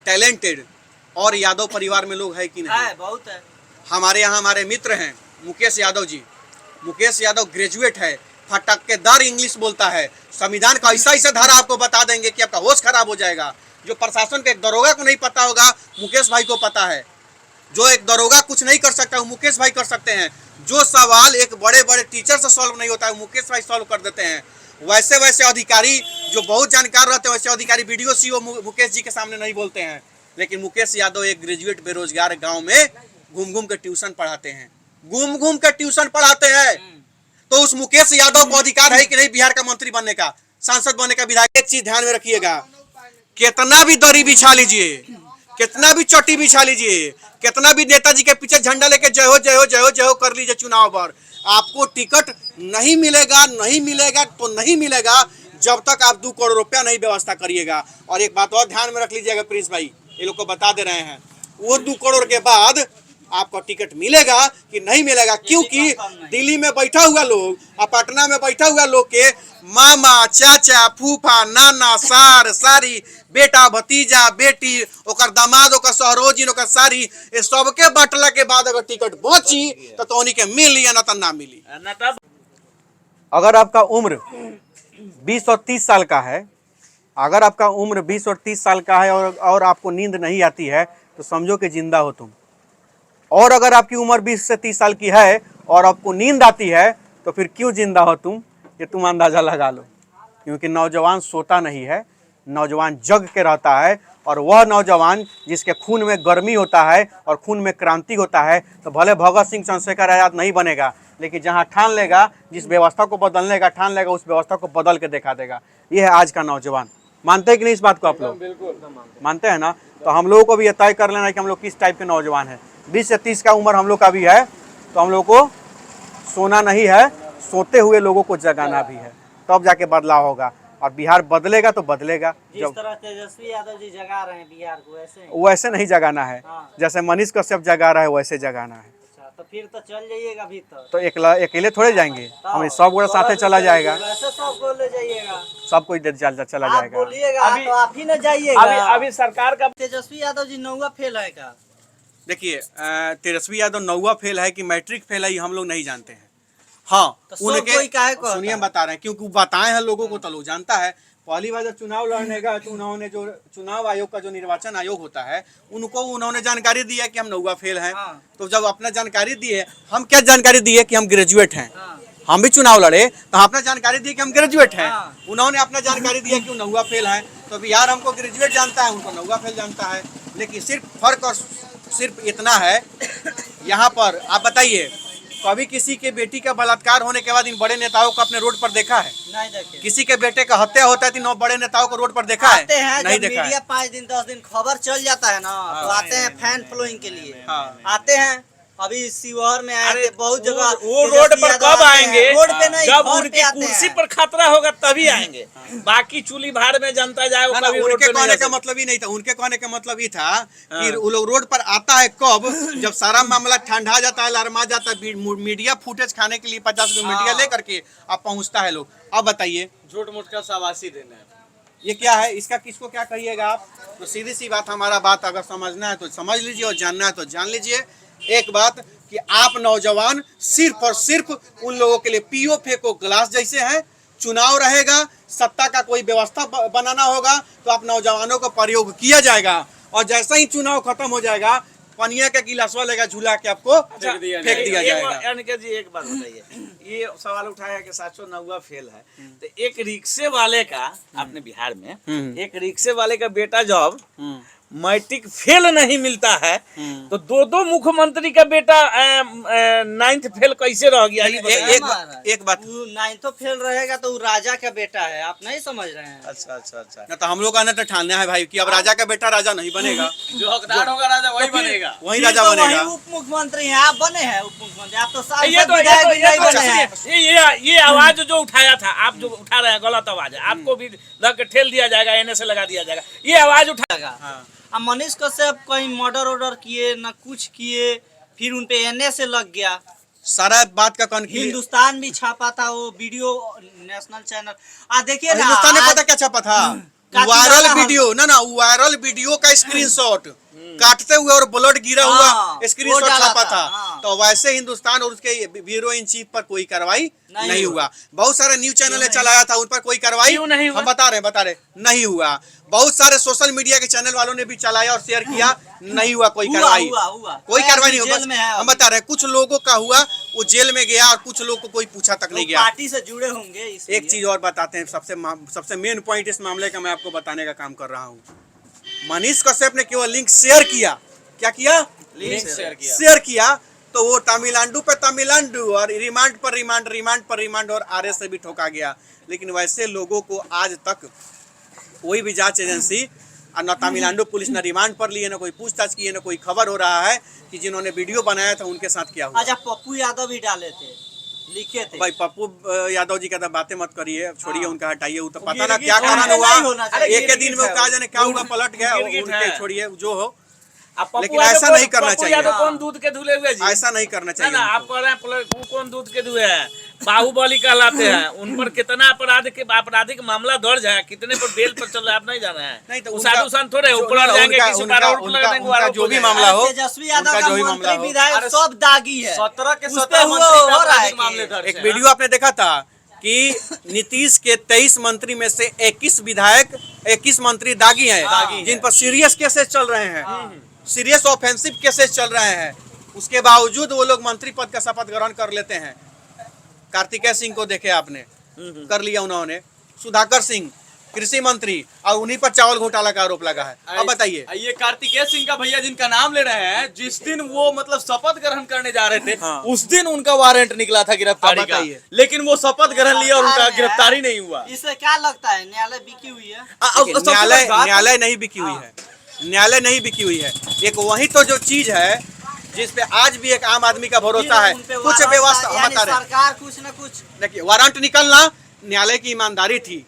Talented और यादव परिवार में लोग है कि नहीं? है, बहुत है। हमारे यहाँ हमारे मित्र हैं मुकेश यादव जी। मुकेश यादव ग्रेजुएट है, फटक्केदार इंग्लिश बोलता है। संविधान का ऐसा ऐसा धारा आपको बता देंगे कि आपका होश खराब हो जाएगा। जो प्रशासन के एक दरोगा को नहीं पता होगा, मुकेश भाई को पता है। जो एक दरोगा कुछ नहीं कर सकता, वो मुकेश भाई कर सकते हैं। जो सवाल एक बड़े बड़े टीचर से सॉल्व नहीं होता है, वो मुकेश भाई सॉल्व कर देते हैं। वैसे वैसे अधिकारी जो बहुत जानकार रहते हैं, वैसे अधिकारी वीडियो सीओ मुकेश जी के सामने नहीं बोलते हैं। लेकिन मुकेश यादव एक ग्रेजुएट बेरोजगार गांव में घूम घूम के ट्यूशन पढ़ाते हैं, घूम घूम के ट्यूशन पढ़ाते हैं। तो उस मुकेश यादव को अधिकार है कि नहीं बिहार का मंत्री बनने का, सांसद बनने का, विधायक? एक चीज ध्यान में रखिएगा, कितना भी दरी बिछा लीजिए, कितना भी चट्टी बिछा लीजिए, कितना भी नेताजी के पीछे झंडा लेके जय हो जय हो जय हो जय हो कर लीजिए चुनाव पर, आपको टिकट नहीं मिलेगा। नहीं मिलेगा तो नहीं मिलेगा जब तक आप 2 करोड़ रुपया नहीं व्यवस्था करिएगा। और एक बात और ध्यान में रख लीजिएगा प्रिंस भाई, ये लोग को बता दे रहे हैं, वो 2 करोड़ के बाद आपको टिकट मिलेगा कि नहीं मिलेगा, क्योंकि दिल्ली में बैठा हुआ लोग और पटना में बैठा हुआ लोग के मामा, चाचा, फूफा, नाना, सार, सारी, बेटा, भतीजा, बेटी, ओकर दामाद, ओकर सहरोजिन, ओकर सारी, ये सबके बांटला के बाद अगर टिकट बची तो उन्हीं के मिली या ना ना मिली। अगर आपका उम्र 20 और 30 साल का है, अगर आपका उम्र 20 और 30 साल का है और आपको नींद नहीं आती है तो समझो कि जिंदा हो तुम। और अगर आपकी उम्र 20 से 30 साल की है और आपको नींद आती है तो फिर क्यों जिंदा हो तुम, ये तुम अंदाज़ा लगा लो। क्योंकि नौजवान सोता नहीं है, नौजवान जग के रहता है। और वह नौजवान जिसके खून में गर्मी होता है और खून में क्रांति होता है, तो भले भगत सिंह, चंद्रशेखर आज़ाद नहीं बनेगा, लेकिन जहाँ ठान लेगा, जिस व्यवस्था को बदलने का ठान लेगा, उस व्यवस्था को बदल के दिखा देगा। ये है आज का नौजवान। मानते हैं कि नहीं इस बात को आप लोग? मानते हैं ना? तो हम लोगों को भी ये तय कर लेना है कि हम लोग किस टाइप के नौजवान हैं। 20 से 30 का उम्र हम लोग का भी है, तो हम लोग को सोना नहीं है, सोते हुए लोगों को जगाना भी है, तब जाके बदलाव होगा। और बिहार बदलेगा तो बदलेगा। जिस तरह तेजस्वी यादव जी जगा रहे हैं बिहार को, वैसे नहीं जगाना है। जैसे मनीष कश्यप जगा रहा है वैसे जगाना है। तो फिर तो चल जाइएगा भीतर। तो अकेले थोड़े जाएंगे, हम सब गोड़ा साथे चला जाएगा। वैसे सबको ले जाइएगा, सब कोई चला जाएगा। बोलिएगा अभी तो आप ही न जाइएगा। अभी सरकार का तेजस्वी यादव जी 9वां फेल है का? देखिए, तेजस्वी यादव 9वां फेल है कि मैट्रिक फेल है, हम लोग नहीं जानते हैं। हाँ, तो उनके सुनिए बता रहे हैं, क्योंकि बताए हैं लोगों को तो लोग जानता है। पहली बार जब चुनाव लड़ने का, उन्होंने जो चुनाव आयोग का जो निर्वाचन आयोग होता है, उनको उन्होंने जानकारी दी है कि हम 9वां फेल हैं। तो जब अपना जानकारी दिए, हम क्या जानकारी दिए कि हम ग्रेजुएट हैं। हम भी चुनाव लड़े तो अपना जानकारी दी कि हम ग्रेजुएट हैं। उन्होंने अपना जानकारी दिया कि वो 9वां फेल है। तो बिहार हमको ग्रेजुएट जानता है, उनको 9वां फेल जानता है। लेकिन सिर्फ फर्क और सिर्फ इतना है, यहाँ पर आप बताइए, कभी किसी के बेटी का बलात्कार होने के बाद इन बड़े नेताओं को अपने रोड पर देखा है? नहीं देखे। किसी के बेटे का हत्या होता है तो 9 बड़े नेताओं को रोड पर देखा है? नहीं देखा है। 5 दिन 10 दिन खबर चल जाता है ना, तो आते हैं फैन फॉलोइंग के लिए। आते हैं। अभी शिवहर में आए थे, बहुत जगह। वो रोड पर कब आएंगे? रोड पे नहीं, जब उनकी कुर्सी पर खतरा होगा तभी आएंगे। बाकी चूली भाड़ में जनता जाए, वो कभी रोड पे कहने का मतलब ही नहीं था। उनके कहने का मतलब ये था कि वो लोग रोड पर आता है कब, जब सारा मामला ठंडा जाता है, लरमा जाता है, मीडिया फुटेज खाने के लिए 50 मीडिया लेकर के अब पहुंचता है लोग। अब बताइए, झूठ मूठ का शाबाशी देना ये क्या है? इसका किसको क्या कहिएगा आप? तो सीधी सी बात, हमारा बात अगर समझना है तो समझ लीजिए और जानना है तो जान लीजिए। एक बात कि आप नौजवान सिर्फ और सिर्फ उन लोगों के लिए पियो फेंको ग्लास जैसे हैं। चुनाव रहेगा, सत्ता का कोई व्यवस्था बनाना होगा तो आप नौजवानों का प्रयोग किया जाएगा। और जैसा ही चुनाव खत्म हो जाएगा, पनिया का गिलासवा लेगा झूला के आपको फेंक दिया जाएगा। यानी कि जी एक बात बताइए, ये सवाल उठाया कि 709वां फेल है, तो एक रिक्शे वाले का अपने बिहार में एक रिक्शे वाले का बेटा जब मैट्रिक फेल नहीं मिलता है, तो 2 मुख्यमंत्री का बेटा 9th फेल कैसे रह गया? एक बात, 9th फेल रहेगा तो राजा का बेटा है, आप नहीं समझ रहे हैं? अच्छा। ना तो हम लोग का ठानना है भाई कि अब राजा का बेटा राजा नहीं बनेगा। जो हकदार होगा राजा वही बनेगा, वही राजा बनेगा। उप मुख्यमंत्री हैं, आप बने हैं उप मुख्यमंत्री, आप तो ये आवाज जो उठाया था, आप जो उठा रहे हैं गलत आवाज है, आपको भी लग के ठेल दिया जाएगा, एने से लगा दिया जाएगा। ये आवाज उठाएगा। अब मनीष कश्यप कहीं मर्डर किए ना कुछ किए, फिर उनपे एनए से लग गया। सारा बात का हिंदुस्तान भी छापा था वो वीडियो, नेशनल चैनल। देखिए ना, हिंदुस्तान ने पता क्या छापा था? वायरल वीडियो ना वायरल वीडियो का स्क्रीनशॉट काटते हुए और ब्लड गिरा हुआ स्क्रीनशॉट छापा था। तो वैसे हिंदुस्तान और उसके ब्यूरो इन चीफ पर कोई कार्रवाई नहीं हुआ। बहुत सारे न्यूज चैनल चलाया था, उन पर कोई कार्रवाई हम बता रहे नहीं हुआ। बहुत सारे सोशल मीडिया के चैनल वालों ने भी चलाया और शेयर किया, नहीं हुआ कोई कार्रवाई, कोई कार्रवाई नहीं हुआ। हम बता रहे हैं कुछ लोगों का हुआ, वो जेल में गया और कुछ लोग को कोई पूछा तक नहीं गया। पार्टी से जुड़े होंगे। एक चीज और बताते हैं, सबसे मेन पॉइंट इस मामले का मैं आपको बताने का काम कर रहा हूँ। मनीष कश्यप ने केवल लिंक शेयर किया, क्या किया? लिंक शेयर किया तो वो तमिलनाडु पे तमिलनाडु और रिमांड पर रिमांड और आरएस से भी ठोका गया। लेकिन वैसे लोगों को आज तक कोई भी जांच एजेंसी न तमिलनाडु पुलिस न रिमांड पर लिए, न कोई पूछताछ की है, न कोई खबर हो रहा है कि जिन्होंने वीडियो बनाया था उनके साथ क्या हुआ। अच्छा, पप्पू यादव भी डाले थे, लिखे थे। भाई पप्पू यादव जी का तो बातें मत करिए, छोड़िए उनका, हटाइए। वो तो पता ना क्या कारण हुआ, एक दिन में कहा जाने क्या हुआ, पलट गया, उनके छोड़िए जो हो। लेकिन ऐसा नहीं करना चाहिए। कौन दूध के धुले हुए जी? ऐसा नहीं करना चाहिए। ना आप कह रहे हैं कौन दूध के धुए हैं, बाहुबली कहलाते हैं। उन पर कितना आपराधिक मामला दर्ज है, कितने पर बेल पर चल रहा है आप नहीं जाना है। नहीं तो साधु संत थोड़े ऊपर जाएंगे, किसी पर आरोप लगा देंगे, जो भी मामला हो, तेजस्वी यादव का मंत्री विधायक सब दागी है। 17 के 17 हो रहा है मामले दर्ज। एक वीडियो आपने देखा था कि नीतीश के 23 मंत्री में से 21 मंत्री दागी हैं, जिन पर सीरियस केसेस चल रहे हैं, सीरियस ऑफेंसिव केसेस चल रहे हैं। उसके बावजूद वो लोग मंत्री पद का शपथ ग्रहण कर लेते हैं। कार्तिकेय सिंह को देखे आपने, कर लिया उन्होंने। सुधाकर सिंह कृषि मंत्री, और उन्हीं पर चावल घोटाला का आरोप लगा है। अब बताइए, ये कार्तिकेय सिंह का भैया जिनका नाम ले रहे हैं, जिस दिन वो मतलब शपथ ग्रहण करने जा रहे थे, उस दिन उनका वारंट निकला था गिरफ्तारी का, लेकिन वो शपथ ग्रहण लिया और उनका गिरफ्तारी नहीं हुआ। इससे क्या लगता है, न्यायालय बिकी हुई है? न्यायालय नहीं बिकी हुई है, न्यायालय नहीं बिकी हुई है। एक वही तो जो चीज है जिस पे आज भी एक आम आदमी का भरोसा है, कुछ व्यवस्था बता रहे सरकार कुछ न कुछ। देखिए, वारंट निकलना न्यायालय की ईमानदारी थी,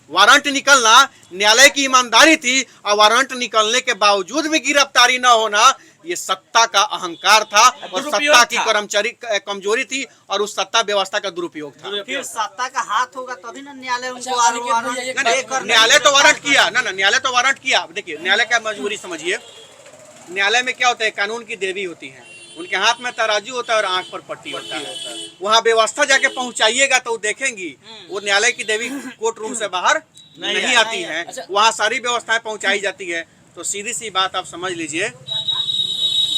वारंट निकलना न्यायालय की ईमानदारी थी, और वारंट निकलने के बावजूद भी गिरफ्तारी न होना ये सत्ता का अहंकार था और सत्ता की कर्मचारी कमजोरी थी और उस सत्ता व्यवस्था का दुरुपयोग था। फिर सत्ता का हाथ होगा तभी ना न्यायालय उनको न्यायालय तो वारंट किया ना, न्यायालय तो वारंट किया। देखिए, न्यायालय का मजबूरी समझिए। न्यायालय में क्या होता है, कानून की देवी होती है, उनके हाथ में तराजू होता है और आंख पर पट्टी होता है। वहाँ व्यवस्था जाके पहुँचाइएगा तो देखेंगी वो न्यायालय की देवी कोर्ट रूम से बाहर नहीं आती है, वहाँ सारी व्यवस्थाएं पहुँचाई जाती है। तो सीधी सी बात आप समझ लीजिए,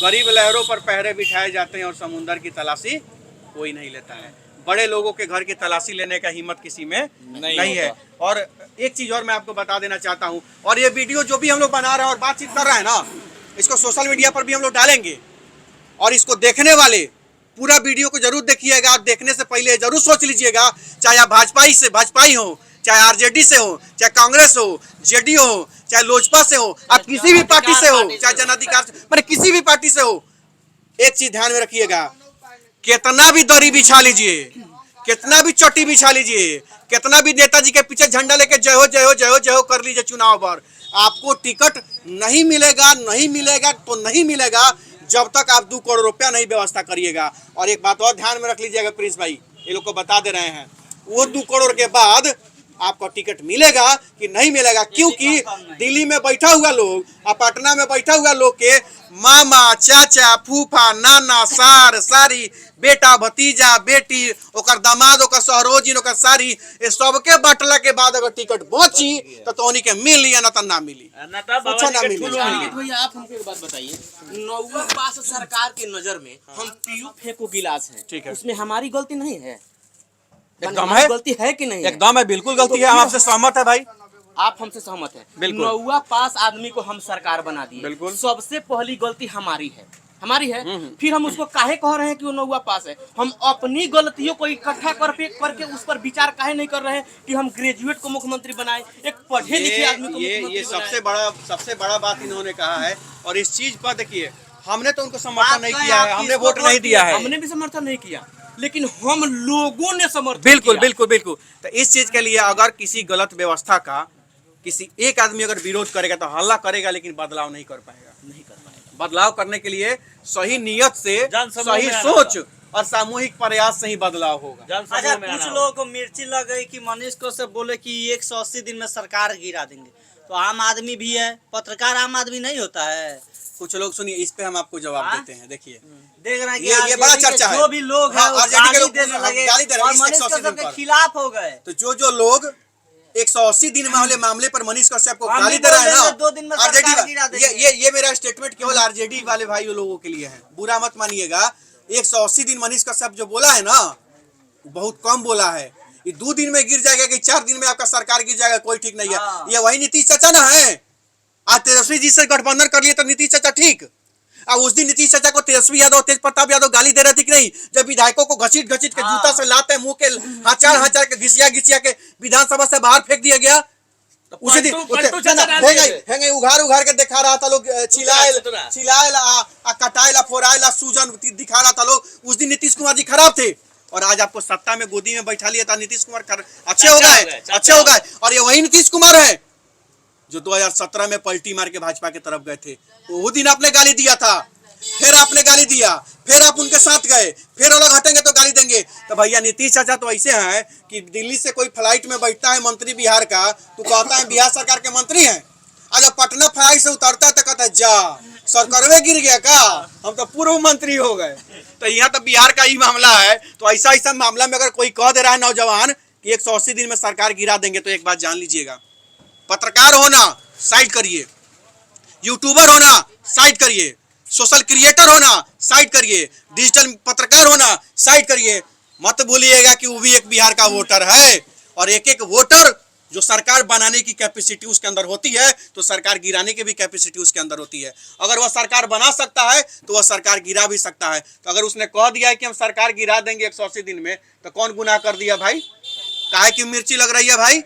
गरीब लहरों पर पहरे बिठाए जाते हैं और समुंदर की तलाशी कोई नहीं लेता है। बड़े लोगों के घर की तलाशी लेने का हिम्मत किसी में नहीं है। और एक चीज और मैं आपको बता देना चाहता हूँ, और ये वीडियो जो भी हम लोग बना रहे हैं और बातचीत कर रहे हैं ना, इसको सोशल मीडिया पर भी हम लोग डालेंगे, और इसको देखने वाले पूरा वीडियो को जरूर देखिएगा। और देखने से पहले जरूर सोच लीजिएगा, चाहे आप भाजपाई हो, चाहे आरजेडी से हो, चाहे कांग्रेस हो, जेडीयू हो, चाहे लोजपा से हो, आप किसी भी पार्टी से हो, चाहे जन अधिकार से, मैंने किसी भी पार्टी से हो, एक चीज ध्यान में रखिएगा, कितना भी दरी बिछा लीजिए, कितना भी चोटी बिछा लीजिए, कितना भी नेताजी के पीछे झंडा लेके जय हो जय हो जय हो जय हो कर लीजिए चुनाव पर, आपको टिकट नहीं मिलेगा तो नहीं मिलेगा जब तक आप 2 करोड़ रुपया नहीं व्यवस्था करिएगा। और एक बात और ध्यान में रख लीजिएगा प्रिंस भाई, ये लोग को बता दे रहे हैं, वो 2 करोड़ के बाद आपको टिकट मिलेगा कि नहीं मिलेगा, क्योंकि दिल्ली में बैठा हुआ लोग और पटना में बैठा हुआ लोग के मामा, चाचा, फूफा, नाना, सार, सारी, बेटा, भतीजा, बेटी, ओकर दामाद, ओकर सहरोजिन, ओकर सारी, ये सबके बांटला के बाद अगर टिकट बची तो उन्हीं के मिली या ना मिली, कुछ ना मिली। भैया आप हमको एक बात बताइए, 9वां पास सरकार की नजर में हम पीयू फेंको गिलास हैं, ठीक है, उसमें हमारी गलती नहीं है? एकदम है, गलती है कि नहीं? एकदम है, बिल्कुल गलती है। हम आपसे सहमत है भाई, आप हमसे सहमत हैं? बिल्कुल। 9वां पास आदमी को हम सरकार बना दिए, बिल्कुल। सबसे पहली गलती हमारी है। फिर हम उसको काहे कह रहे हैं कि वो 9वां पास है? हम अपनी गलतियों को इकट्ठा करके उस पर विचार काहे नहीं कर रहे हैं कि हम ग्रेजुएट को मुख्यमंत्री बनाए, एक पढ़े लिखे आदमी को मुख्यमंत्री ये सबसे बड़ा बात इन्होंने कहा है। और इस चीज पर देखिए, हमने तो उनको समर्थन नहीं किया है, हमने वोट नहीं दिया है, हमने भी समर्थन नहीं किया, लेकिन हम लोगों ने समर्थन बिल्कुल बिल्कुल बिल्कुल। तो इस चीज के लिए अगर किसी गलत व्यवस्था का किसी एक आदमी अगर विरोध करेगा तो हल्ला करेगा, लेकिन बदलाव नहीं कर पाएगा। बदलाव करने के लिए सही नियत से, सही सोच और सामूहिक प्रयास से ही बदलाव होगा। अच्छा, कुछ लोगों को मिर्ची लग गई कि मनीष को से बोले कि 180 दिन में सरकार गिरा देंगे, तो आम आदमी भी है, पत्रकार आम आदमी नहीं होता है। कुछ लोग सुनिए, इस पे हम आपको जवाब हाँ? देते हैं। देखिए देख रहे हैं कि ये बड़ा RJD के चर्चा है। जो भी लोग हैं हाँ, वो RJD के गाली लोग देने लगे गाली दे रहे हैं और इस मनीष 180 कश्यप दिन के पर। खिलाफ हो गए। तो जो लोग 180 दिन वाले मामले पर मनीष कश्यप को हम गाली भी दे रहे हैं बोल ना, देंगे, 2 दिन में सरकार गिरा देंगे। ये मेरा स्टेटमेंट केवल आरजेडी वाले भाई लोगों के लिए है, बुरा मत मानिएगा। 180 दिन मनीष कश्यप जो बोला है ना, बहुत कम बोला है। ये 2 दिन में गिर जाएगा कि 4 दिन में आपका सरकार गिर जाएगा, कोई ठीक नहीं है। हाँ। ये वही नीतीश चाचा ना है। आज तेजस्वी जी से गठबंधन कर लिए तो नीतीश चाचा ठीक। अब उस दिन नीतीश चाचा को तेजस्वी यादव, तेज प्रताप यादव गाली दे रहे थे कि नहीं, जब विधायकों को घसीट घसीट के जूता से लाते मुंह के हचार के घिसिया के विधानसभा से बाहर फेंक दिया गया। उसी दिन हेंगे उघार के दिखा रहा था लोग, चिलायल कटायल फोरायल सूजन दिखा रहा था लोग। उस दिन नीतीश कुमार जी खराब थे और आज आपको सत्ता में गोदी में बैठा लिया था नीतीश कुमार अच्छे हो गए। और ये वही नीतीश कुमार है जो 2017 में पलटी मार के भाजपा की तरफ गए थे। वो दिन आपने गाली दिया था, फिर आपने गाली दिया, फिर आप उनके साथ गए, फिर अलग हटेंगे तो गाली देंगे। तो भैया नीतीश चाचा तो ऐसे हैं कि दिल्ली से कोई फ्लाइट में बैठता है मंत्री बिहार का, तो कहता है बिहार सरकार के मंत्री हैं। आज जब पटना फ्लाइट से उतरता है तो कहता है जा सरकारवे गिर गया का, हम तो पूर्व मंत्री हो गए। तो यहाँ तो बिहार का ही मामला है। तो ऐसा मामला में अगर कोई कह दे रहा है नौजवान कि 180 दिन में सरकार गिरा देंगे, तो एक बात जान लीजिएगा, पत्रकार होना साइड करिए, यूट्यूबर होना साइड करिए, सोशल क्रिएटर होना साइड करिए, डिजिटल पत्रकार होना साइड करिए। मत भूलिएगा कि वो भी एक बिहार का वोटर है और एक वोटर जो सरकार बनाने की कैपेसिटी उसके अंदर होती है, तो सरकार गिराने की भी कैपेसिटी उसके अंदर होती है। अगर वह सरकार बना सकता है तो वह सरकार गिरा भी सकता है। तो अगर उसने कह दिया है कि हम सरकार गिरा देंगे 180 दिन में, तो कौन गुनाह कर दिया भाई? काहे की मिर्ची लग रही है भाई?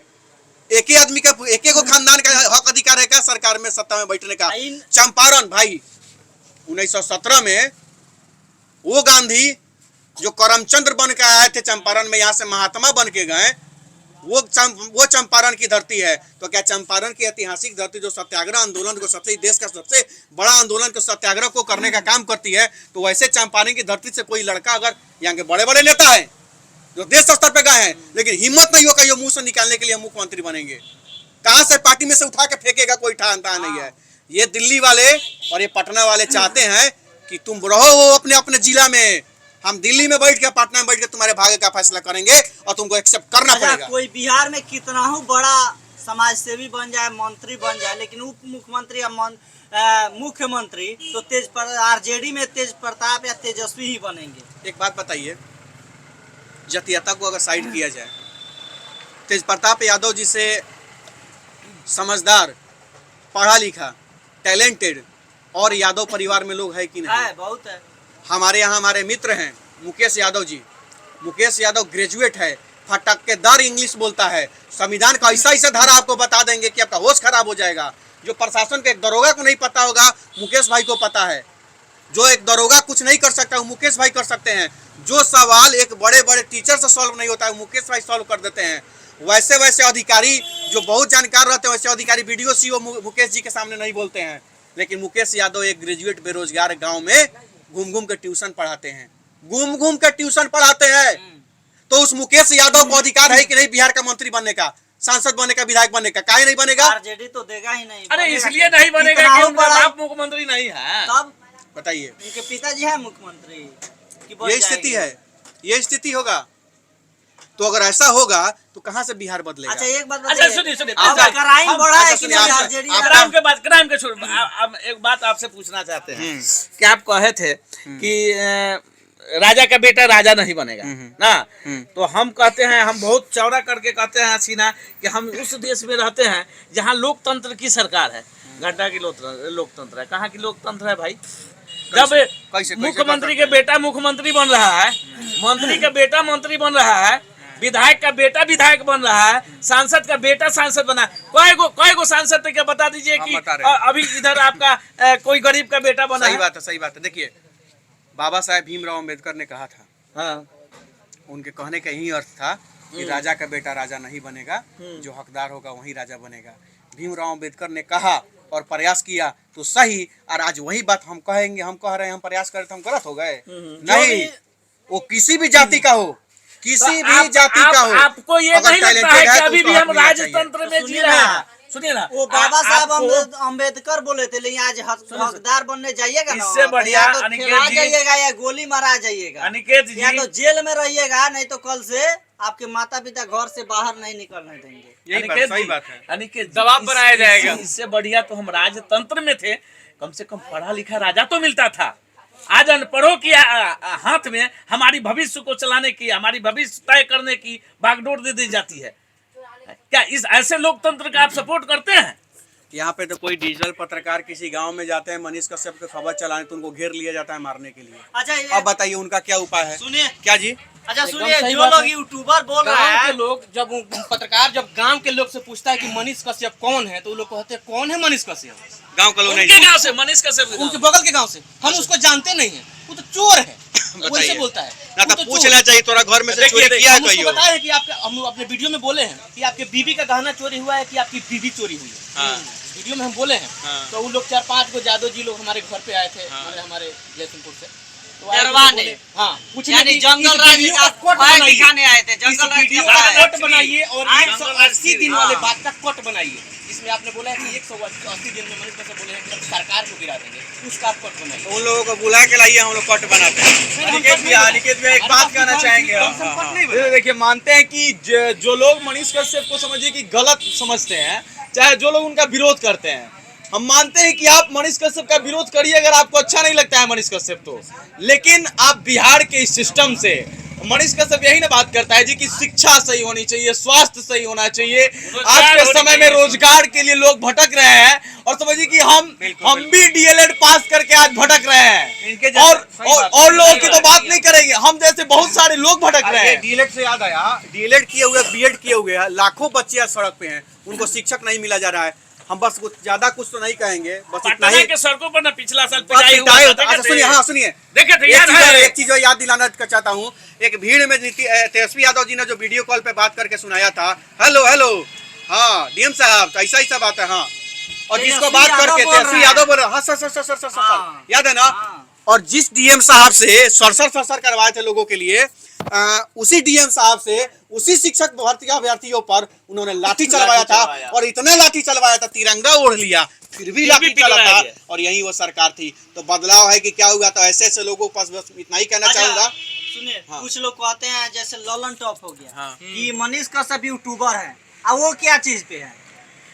एक ही आदमी का, एक को खानदान का हक अधिकार है क्या सरकार में सत्ता में बैठने का? चंपारण भाई 1917 में वो गांधी जो करमचंद्र बन के आए थे चंपारण में, यहाँ से महात्मा बन के गए, वो चंपारण की धरती है। तो क्या चंपारण की ऐतिहासिक धरती जो सत्याग्रह आंदोलन को देश का सबसे बड़ा आंदोलन को सत्याग्रह को करने का काम करती है, तो वैसे चंपारण की धरती से कोई लड़का अगर यहाँ के बड़े बड़े नेता है जो देश स्तर पे गए हैं, लेकिन हिम्मत नहीं होगा ये मुंह से निकालने के लिए मुख्यमंत्री बनेंगे, कहां से पार्टी में से उठा के फेंकेगा कोई ठानता नहीं है। ये दिल्ली वाले और ये पटना वाले चाहते हैं कि तुम रहो अपने अपने जिला में, हम दिल्ली में बैठ के पटना में बैठ के तुम्हारे भाग्य का फैसला करेंगे और तुमको एक्सेप्ट करना पड़ेगा। कोई बिहार में कितना हो बड़ा समाज सेवी बन जाए, मंत्री बन जाए, लेकिन उप मुख्यमंत्री या मुख्यमंत्री तो आरजेडी में तेज प्रताप या तेजस्वी ही बनेंगे। एक बात बताइए, जातीयता को अगर साइड किया जाए, तेज प्रताप यादव जी से समझदार, पढ़ा लिखा, टैलेंटेड और यादव परिवार में लोग है कि नहीं? है, बहुत है। हमारे यहाँ हमारे मित्र हैं मुकेश यादव जी। मुकेश यादव ग्रेजुएट है, फटक्केदार इंग्लिश बोलता है, संविधान का ऐसा धारा आपको बता देंगे कि आपका होश खराब हो जाएगा। जो प्रशासन के एक दरोगा को नहीं पता होगा, मुकेश भाई को पता है। जो एक दरोगा कुछ नहीं कर सकता, वो मुकेश भाई कर सकते हैं। जो सवाल एक बड़े बड़े टीचर से सॉल्व नहीं होता है, मुकेश भाई सॉल्व कर देते हैं। वैसे वैसे अधिकारी जो बहुत जानकार रहते हैं, वैसे अधिकारी वीडियो सीओ मुकेश जी के सामने नहीं बोलते हैं। लेकिन मुकेश यादव एक ग्रेजुएट बेरोजगार गांव में घूम घूम के ट्यूशन पढ़ाते हैं, घूम घूम के ट्यूशन पढ़ाते हैं। तो उस मुकेश यादव को अधिकार है कि नहीं बिहार का मंत्री बनने का, सांसद बनने का, विधायक बनने का? काहे नहीं बनेगा? आरजेडी तो देगा ही नहीं। अरे इसलिए नहीं बनेगा कि उनका बाप मुख्यमंत्री नहीं है। तब बताइए, उनके पिताजी है मुख्यमंत्री। ये स्थिति है, ये स्थिति होगा। तो अगर ऐसा होगा तो कहां से बिहार बदलेगा? अच्छा एक बात अच्छा सुनिए क्राइम बढ़ा है कि नहीं आरजेडी? क्राइम के छोड़, अब एक बात आपसे पूछना चाहते हैं कि आप कहे थे कि राजा का बेटा राजा नहीं बनेगा ना, तो हम कहते हैं, हम बहुत चौड़ा करके कहते हैं हसीना कि हम उस देश में रहते हैं जहाँ लोकतंत्र की सरकार है। घंटा की लोकतंत्र है, कहाँ की लोकतंत्र है भाई? जब मुख्यमंत्री के बेटा मुख्यमंत्री बन रहा है, मंत्री का बेटा मंत्री बन रहा है, विधायक का बेटा विधायक बन रहा है, सांसद का बेटा सांसद बना, कई गो सांसद थे क्या? बता दीजिए कि अभी इधर आपका कोई गरीब का बेटा बना। सही बात है, सही बात है। देखिए, बाबा साहेब भीमराव अम्बेडकर ने कहा था, हाँ, उनके कहने का यही अर्थ था कि राजा का बेटा राजा नहीं बनेगा, जो हकदार होगा वही राजा बनेगा। भीमराव अम्बेडकर ने कहा और प्रयास किया तो सही, और आज वही बात हम कहेंगे, हम कह रहे हैं, हम प्रयास कर रहे थे, हम गलत हो गए? नहीं, वो किसी भी जाति का हो, किसी भी जाति का हो, आपको ये नहीं लगता है कि अभी भी हम राजतंत्र में जी रहे हैं? सुनिए ना, वो बाबा साहब आपको अम्बेडकर बोले थे, लेकिन आज हकदार बनने जाइएगा ना, इससे बढ़िया या तो अनिकेत ठेला जी- जाइएगा या गोली मारा जाइएगा, अनिकेत जी या तो जेल में रहिएगा, नहीं तो कल से आपके माता पिता घर से बाहर नहीं निकलने देंगे। यही बात, अनिकेत सही जी, बात है। अनिकेत जी, दबाव बनाया जाएगा। इससे बढ़िया तो हम राजतंत्र में थे, कम से कम पढ़ा लिखा राजा तो मिलता था। आज अनपढ़ों की हाथ में हमारी भविष्य को चलाने की, हमारी भविष्य तय करने की बागडोर दे दी जाती है। क्या इस ऐसे लोकतंत्र का आप सपोर्ट करते हैं? यहाँ पे तो कोई डिजिटल पत्रकार किसी गांव में जाते हैं, मनीष कश्यप को खबर चलाने, तो उनको घेर लिया जाता है मारने के लिए। अच्छा अब बताइए उनका क्या उपाय है? सुनिए, क्या जी? अच्छा एकदम सुनिए, सही जो बात लोग है। यूट्यूबर बोल रहे गांव के हैं, लोग जब पत्रकार जब गांव के लोग से पूछता है कि मनीष कश्यप कौन है, तो वो लोग कहते हैं कौन है मनीष कश्यप? गांव का लोग उनके नहीं। गांव से, मनीष कश्यप के गांव उनके बगल के गांव से। हम उसको जानते नहीं है, वो तो चोर है। वो बताइए। ऐसे बोलता है ना वो तो तो पूछ चोर लेना चाहिए, तोरा घर में से देखिए, चोरी किया है हम उसको कहियो? बताए हैं कि आपके, हम अपने वीडियो में बोले हैं कि आपके बीबी का गहना चोरी हुआ है कि आपकी बीबी चोरी हुई है। हाँ। वीडियो में हम बोले हैं। हाँ। तो वो लोग 4-5 को जादव जी लोग हमारे घर पे आए थे, हमारे जयसिंहपुर से। तो आए थे तो डरवाने। बोले, हाँ, पूछने यानी की जंगल इस राज वीडियो का कट फाइल बनाइए। दिखाने आए थे, इस जंगल राज वीडियो का का फाइल। कट बनाइए और हाँ, 180 दिन हाँ। वाले बात का कट बनाइए। इसमें आपने बोला है कि 180 दिन में मनीष कश्यप बोले हैं कि हम सरकार को गिरा देंगे, उसका आप कट बनाइए। उन लोगों को बुला के लाइए, हम लोग कट बनाते हैं। अनिकेत भैया एक बात कहना चाहेंगे। देखिए, मानते हैं कि जो लोग मनीष कश्यप को समझिए कि गलत समझते हैं, चाहे जो लोग उनका विरोध करते हैं, हम मानते हैं कि आप मनीष कश्यप का विरोध करिए अगर आपको अच्छा नहीं लगता है मनीष कश्यप तो, लेकिन आप बिहार के इस सिस्टम से, मनीष कश्यप यही ना बात करता है जी कि शिक्षा सही होनी चाहिए, स्वास्थ्य सही होना चाहिए। आज के समय में रोजगार के लिए लोग भटक रहे हैं, और समझिए कि हम भी डीएलएड पास करके आज भटक रहे हैं, और लोगों की तो बात नहीं करेंगे, हम जैसे बहुत सारे लोग भटक रहे हैं। डीएलएड से याद आया, डीएलएड किए हुए, बीएड किए हुए लाखों बच्चे आज सड़क पे हैं, उनको शिक्षक नहीं मिला जा रहा है। हम बस कुछ ज्यादा कुछ तो नहीं कहेंगे, बस इतना पटना ही। के सड़कों पर ना पिछला साल बस पिटाई इतना हुआ ही था, होता है। देखे अच्छा थे? सुनिए, हाँ सुनिए, देखे थे, याद है? एक चीज याद दिलाना चाहता हूँ। एक भीड़ में तेजस्वी यादव जी ने जो वीडियो कॉल पे बात करके सुनाया था, हेलो हेलो, हाँ डीएम साहब, तो ऐसा ऐसा बात है, हाँ। और जिसको तेजस्वी बात यादव करके बोल रहे तेजस्वी हैं। यादव बोल रहे, हाँ सर, हाँ। याद है ना? हाँ। और जिस डीएम साहब से सर करवाए थे लोगों के लिए, उसी डीएम साहब से, उसी शिक्षक अभ्यर्थियों पर उन्होंने लाठी चलवाया था, और इतना लाठी चलवाया था, तिरंगा ओढ़ लिया, फिर भी लाठी चला था, और यही वो सरकार थी। तो बदलाव है कि क्या हुआ? तो ऐसे ऐसे लोगों के पास बस इतना ही कहना चाहूंगा। सुनिए, हाँ। कुछ लोग कहते हैं जैसे ललन टॉप हो गया, हाँ। कि मनीष कश्यप यूट्यूबर है, अब वो क्या चीज पे है?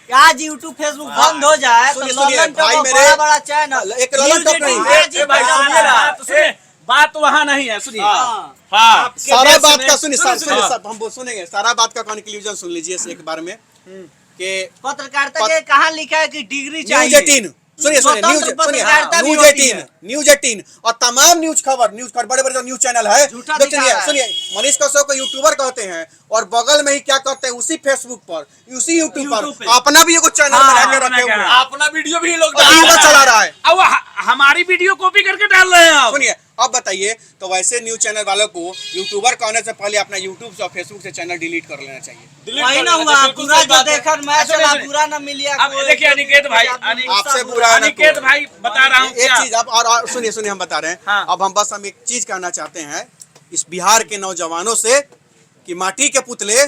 आज यूट्यूब फेसबुक बंद हो जाए तो सुनिए, ललन भाई टॉप मेरे- बड़ा चैनल, एक ललन टॉप नहीं, भाई सुनिए ना, तो सुनिए, बात वहाँ नहीं है, सुनिए। हाँ। हाँ, सारा बात का सुनिए, हाँ। हम सुनेंगे, सारा बात का कंक्लूजन सुन लीजिए एक बार में कि पत्रकारिता के कहाँ लिखा है कि डिग्री न्यूज चाहिए? 18 सुनिए स्वतंत्र पत्रकारिता भी होती है। न्यूज 18 और तमाम न्यूज खबर बड़े बड़े जो न्यूज चैनल है, झूठा जो दिखा रहा है। सुनिए, मनीष कश्यप को यूट्यूबर कहते हैं, और बगल में ही क्या करते हैं, उसी फेसबुक पर, उसी यूट्यूब YouTube पर पे। अपना भी एगो चैनल हाँ, बना के रखे हुए हैं, अपना वीडियो भी लोग और वीडियो चला रहा है। अब हमारी वीडियो कॉपी करके डाल रहे हैं आप। सुनिए, अब बताइए, तो वैसे न्यूज चैनल वालों को यूट्यूबर कहने से पहले अपना यूट्यूब से और फेसबुक से चैनल डिलीट कर लेना चाहिए। वही ना हुआ, पूरा जो देखा मैच सुनिए, वाला सुनिए। पूरा ना मिलिया। अब देखिए अनिकेत भाई, आपसे बुरा है ना अनिकेत कोई। भाई बता रहा हूँ एक क्या? चीज, अब और सुनिए हम बता रहे हैं। हाँ। अब हम एक चीज कहना चाहते हैं इस बिहार के नौजवानों से, कि माटी के पुतले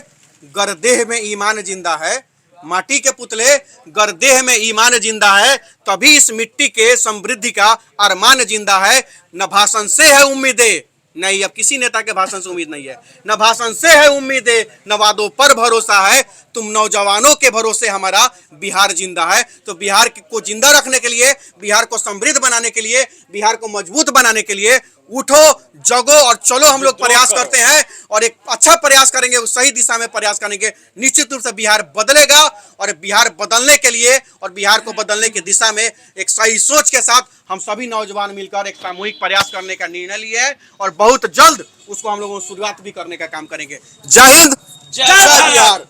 गर्देह में ईमान जिंदा है, माटी के पुतले गर्देह में ईमान जिंदा है, तभी इस मिट्टी के समृद्धि का अरमान जिंदा है। न भाषण से है उम्मीदें, नहीं, अब किसी नेता के भाषण से उम्मीद नहीं है, न भाषण से है उम्मीदें, न वादों पर भरोसा है, तुम नौजवानों के भरोसे हमारा बिहार जिंदा है। तो बिहार को जिंदा रखने के लिए, बिहार को समृद्ध बनाने के लिए, बिहार को मजबूत बनाने के लिए उठो, जगो और चलो। हम लोग प्रयास करते हैं और एक अच्छा प्रयास करेंगे, उस सही दिशा में प्रयास करेंगे। निश्चित रूप से बिहार बदलेगा, और बिहार बदलने के लिए और बिहार को बदलने की दिशा में एक सही सोच के साथ हम सभी नौजवान मिलकर एक सामूहिक प्रयास करने का निर्णय लिया है, और बहुत जल्द उसको हम लोगों को शुरुआत भी करने का काम करेंगे। जय हिंद, जय बिहार।